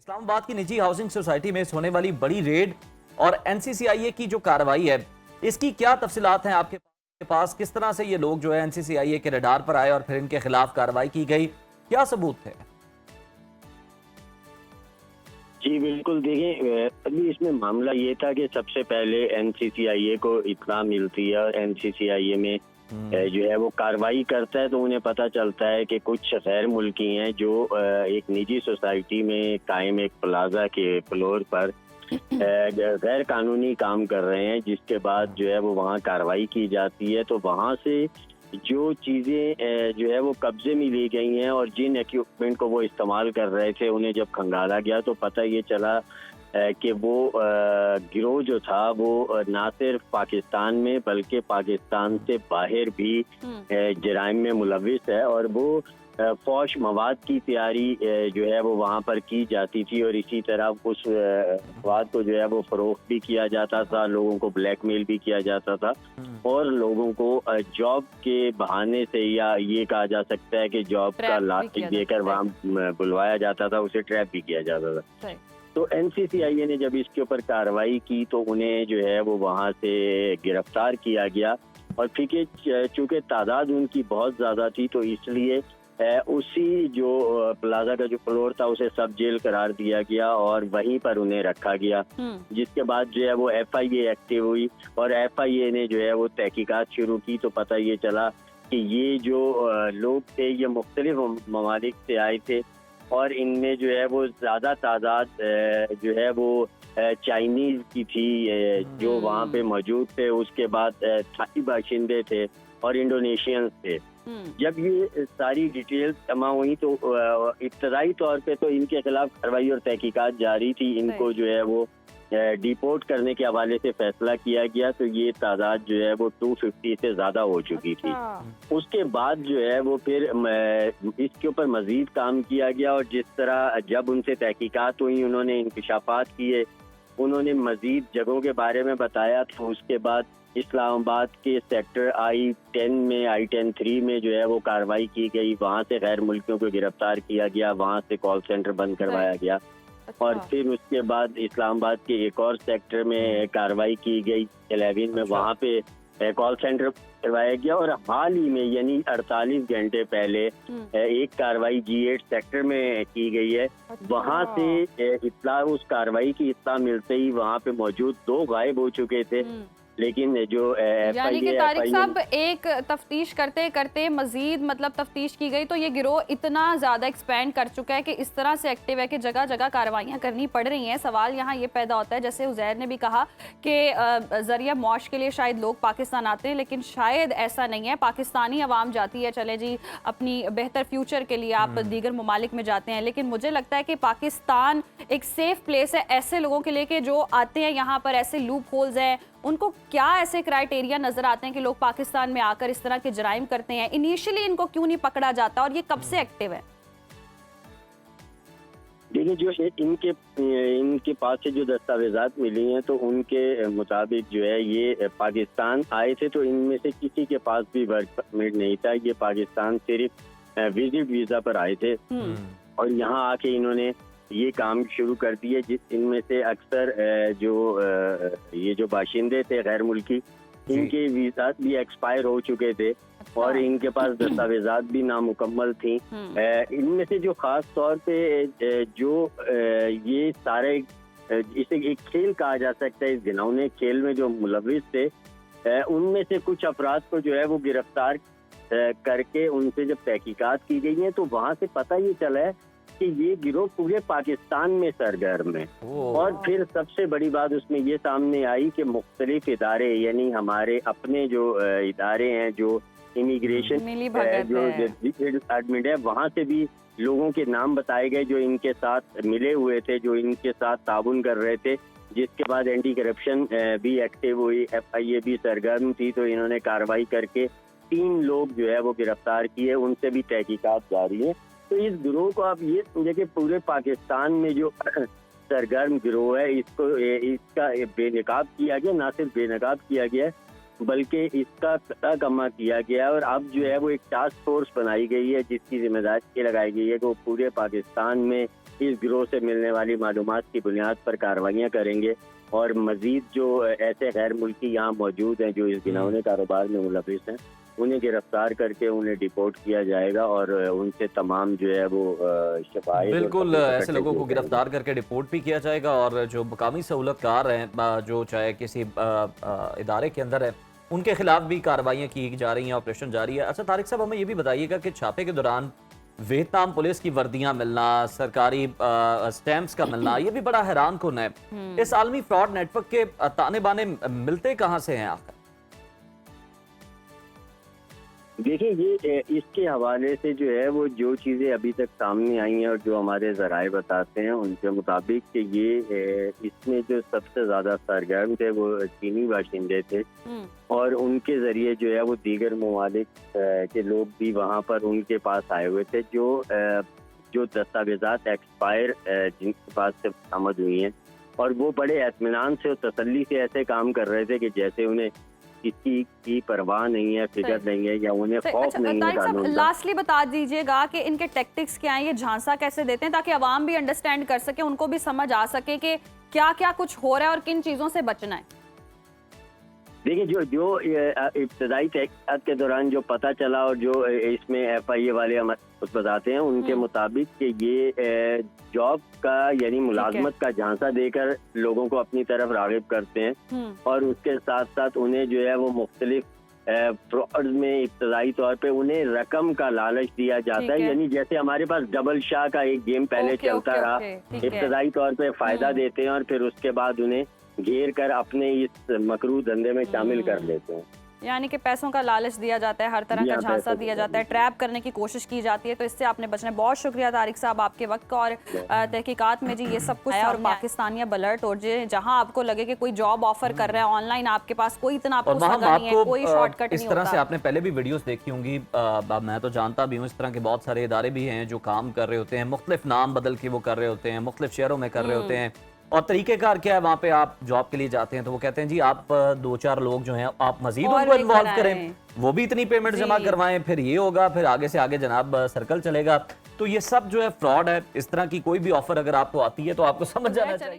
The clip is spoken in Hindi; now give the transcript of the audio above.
इस्लामाबाद की निजी हाउसिंग सोसाइटी में होने वाली बड़ी रेड और एनसीसीआईए की जो कार्रवाई है, इसकी क्या तफसीलात हैं आपके पास? किस तरह से ये लोग जो है एनसीसीआईए के रडार पर आए और फिर इनके खिलाफ कार्रवाई की गई, क्या सबूत थे? जी बिल्कुल, देखिए अभी इसमें मामला ये था कि सबसे पहले एनसीसीआईए को इत्तला मिलती है और एनसीसीआईए में जो है वो कार्रवाई करता है, तो उन्हें पता चलता है कि कुछ गैर मुल्की हैं जो एक निजी सोसाइटी में कायम एक प्लाजा के फ्लोर पर गैर कानूनी काम कर रहे हैं, जिसके बाद जो है वो वहाँ कार्रवाई की जाती है। तो वहाँ से जो चीज़ें जो है वो कब्जे में ली गई हैं और जिन इक्विपमेंट को वो इस्तेमाल कर रहे थे, उन्हें जब खंगाला गया तो पता ये चला कि वो गिरोह जो था वो ना सिर्फ पाकिस्तान में बल्कि पाकिस्तान से बाहर भी जराइम में मुलविस है और वो फौश मवाद की तैयारी जो है वो वहाँ पर की जाती थी और इसी तरह उस मवाद को जो है वो फरोख्त भी किया जाता था, लोगों को ब्लैकमेल भी किया जाता था और लोगों को जॉब के बहाने से या ये कहा जा सकता है कि जॉब का लालच देकर वहाँ बुलवाया जाता था, उसे ट्रैप भी किया जाता था। तो एनसीसीआईए ने जब इसके ऊपर कार्रवाई की तो उन्हें जो है वो वहाँ से गिरफ्तार किया गया और फिर चूँकि तादाद उनकी बहुत ज़्यादा थी तो इसलिए उसी जो प्लाजा का जो फ्लोर था उसे सब जेल करार दिया गया और वहीं पर उन्हें रखा गया, जिसके बाद जो है वो एफआईए एक्टिव हुई और एफआईए ने जो है वो तहकीकात शुरू की। तो पता ये चला कि ये जो लोग थे ये मुख्तलिफ ममालिक से आए थे और इनमें जो है वो ज़्यादा तादाद जो है वो चाइनीज़ की थी जो वहाँ पे मौजूद थे, उसके बाद थाई बाशिंदे थे और इंडोनेशियंस थे। जब ये सारी डिटेल्स जमा हुई तो इब्तदाई तौर पे तो इनके खिलाफ कार्रवाई और तहकीकात जारी थी, इनको जो है वो डिपोर्ट करने के हवाले से फैसला किया गया। तो ये तादाद जो है वो 250 से ज़्यादा हो चुकी थी। उसके बाद जो है वो फिर इसके ऊपर मज़ीद काम किया गया और जिस तरह जब उनसे तहकीकात हुई, उन्होंने इंकशाफात किए, उन्होंने मज़ीद जगहों के बारे में बताया। तो उसके बाद इस्लामाबाद के सेक्टर I-10 में I-10-3 में जो है वो कार्रवाई की गई, वहाँ से गैर मुल्कियों को गिरफ्तार किया गया, वहाँ से कॉल सेंटर बंद करवाया गया और फिर उसके बाद इस्लामाबाद के एक और सेक्टर में कार्रवाई की गई 11 में, वहाँ पे कॉल सेंटर करवाया गया और हाल ही में यानी 48 घंटे पहले एक कार्रवाई G8 सेक्टर में की गई है। वहाँ से इत्तला, उस कार्रवाई की इत्तला मिलते ही वहाँ पे मौजूद 2 गायब हो चुके थे, लेकिन जो यानी कि तारिक साहब एक तफ्तीश करते करते मजीद मतलब तफ्तीश की गई तो ये गिरोह इतना ज़्यादा एक्सपेंड कर चुका है कि इस तरह से एक्टिव है कि जगह जगह कार्रवाइयाँ करनी पड़ रही हैं। सवाल यहाँ ये पैदा होता है, जैसे उज़ैर ने भी कहा कि ज़रिया मौश के लिए शायद लोग पाकिस्तान आते हैं, लेकिन शायद ऐसा नहीं है। पाकिस्तानी अवाम जाती है, चले जी अपनी बेहतर फ्यूचर के लिए आप दीगर ममालिक में जाते हैं, लेकिन मुझे लगता है कि पाकिस्तान एक सेफ प्लेस है ऐसे लोगों के लिए कि जो आते हैं यहाँ पर। ऐसे लूप होल्स हैं, उनको क्या ऐसे क्राइटेरिया नजर आते हैं कि लोग पाकिस्तान में आकर इस तरह के जराइम करते हैं? इनिशियली इनको क्यों नहीं पकड़ा जाता और ये कब से एक्टिव है? देखिए, जो इनके पास से जो दस्तावेजात मिली हैं तो उनके मुताबिक जो है ये पाकिस्तान आए थे, तो इनमें से किसी के पास भी वर्क परमिट नहीं था। ये पाकिस्तान सिर्फ विजिट वीजा पर आए थे और यहाँ आके इन्होंने ये काम शुरू कर दिए। इनमें से अक्सर ये जो बाशिंदे थे गैर मुल्की, इनके वीजा भी एक्सपायर हो चुके थे और इनके पास दस्तावेजात भी नामुकम्मल थी। इनमें से जो खास तौर पे जो ये सारे इसे एक खेल कहा जा सकता है, इस घिनौने खेल में जो मुलविस थे, उनमें से कुछ अफराद को जो है वो गिरफ्तार करके उनसे जब तहकीकात की गई है तो वहाँ से पता ये चला है कि ये गिरोह पूरे पाकिस्तान में सरगर्म है। और फिर सबसे बड़ी बात उसमें ये सामने आई कि मुख्तलिफ इदारे यानी हमारे अपने जो इदारे हैं, जो इमिग्रेशन जो डिपार्टमेंट है, वहाँ से भी लोगों के नाम बताए गए जो इनके साथ मिले हुए थे, जो इनके साथ ताउन कर रहे थे, जिसके बाद एंटी करप्शन भी एक्टिव हुई, एफआईए भी सरगर्म थी। तो इन्होंने कार्रवाई करके 3 लोग जो है वो गिरफ्तार किए, उनसे भी तहकीकात जारी है। तो इस गिरोह को आप ये समझे कि पूरे पाकिस्तान में जो सरगर्म गिरोह है, इसका बेनकाब किया गया, ना सिर्फ बेनकाब किया गया बल्कि इसका कमा किया गया और अब जो है वो एक टास्क फोर्स बनाई गई है जिसकी जिम्मेदारी ये लगाई गई है कि वो पूरे पाकिस्तान में इस गिरोह से मिलने वाली मालूमात की बुनियाद पर कार्रवाइयाँ करेंगे और मजीद जो ऐसे गैर मुल्की यहाँ मौजूद हैं जो इस गिनौने कारोबार में मुलविस हैं, उन्हें गिरफ्तार करके उन्हें डिपोर्ट किया जाएगा और उनसे तमाम जो है वो शफायत बिल्कुल ऐसे लोगों को गिरफ्तार करके डिपोर्ट भी किया जाएगा और जो मकामी सहूलतकार हैं जो चाहे किसी इदारे के अंदर है उनके खिलाफ भी कार्रवाइयाँ की जा रही हैं, ऑपरेशन जारी है। अच्छा तारिक साहब, हमें ये भी बताइएगा कि छापे के दौरान वियतनाम पुलिस की वर्दियां मिलना, सरकारी स्टैंप्स का मिलना, ये भी बड़ा हैरान कुन है। इस आलमी फ्रॉड नेटवर्क के ताने बाने मिलते कहाँ से हैं आखिर? देखिए, ये इसके हवाले से जो है वो जो चीज़ें अभी तक सामने आई हैं और जो हमारे ज़राए बताते हैं उनके मुताबिक कि ये इसमें जो सबसे ज़्यादा सरगर्म थे वो चीनी बाशिंदे थे और उनके ज़रिए जो है वो दीगर ममालिक के लोग भी वहाँ पर उनके पास आए हुए थे जो दस्तावेज़ात एक्सपायर जिनके पास से बरामद हुई हैं और वो बड़े इत्मीनान से और तसल्ली से ऐसे काम कर रहे थे कि जैसे उन्हें किसी की परवाह नहीं है, फिक्र नहीं है या उन्हें खौफ नहीं है कानून का। लास्टली बता दीजिएगा कि इनके टैक्टिक्स क्या हैं, ये झांसा कैसे देते हैं ताकि अवाम भी अंडरस्टैंड कर सके, उनको भी समझ आ सके कि क्या क्या कुछ हो रहा है और किन चीजों से बचना है। देखिए, जो इब्तदाई तहकीकात के दौरान जो पता चला और जो इसमें FIA वाले बताते हैं उनके मुताबिक कि ये जॉब का यानी मुलाजमत का झांसा देकर लोगों को अपनी तरफ राग़िब करते हैं और उसके साथ साथ उन्हें जो है वो मुख्तलिफ फ्रॉड में इब्तदाई तौर पे उन्हें रकम का लालच दिया जाता है। यानी जैसे हमारे पास डबल शाह का एक गेम पहले चलता रहा, इब्तदाई तौर पे फायदा देते हैं और फिर उसके बाद उन्हें घेर कर अपने इस मकरू धंधे में शामिल कर लेते हैं। यानी कि पैसों का लालच दिया जाता है, हर तरह का झांसा दिया जाता है, ट्रैप करने की कोशिश की जाती है, तो इससे आपने बचना है। बहुत शुक्रिया तारिक साहब आपके वक्त का और तहकीकात में जी ये सब कुछ और पाकिस्तानिया अलर्ट हो जाए, जहां आपको लगे कि कोई जॉब ऑफर कर रहा है ऑनलाइन, आपके पास कोई इतना नहीं है, कोई शॉर्टकट नहीं इस तरह से आपने पहले भी वीडियोस देखी होंगी, मैं तो जानता भी हूँ, इस तरह के बहुत सारे इदारे भी हैं जो काम कर रहे होते हैं, मुख्तलिफ नाम बदल के वो कर रहे होते हैं, मुख्तलिफ शहरों में कर रहे होते हैं। और तरीकेकार क्या है, वहाँ पे आप जॉब के लिए जाते हैं तो वो कहते हैं जी आप 2-4 लोग जो हैं आप मजीद उनको इन्वॉल्व करें, वो भी इतनी पेमेंट जमा करवाएं, फिर ये होगा, फिर आगे से आगे जनाब सर्कल चलेगा। तो ये सब जो है फ्रॉड है। इस तरह की कोई भी ऑफर अगर आपको आती है तो आपको समझ जाना चाहिए।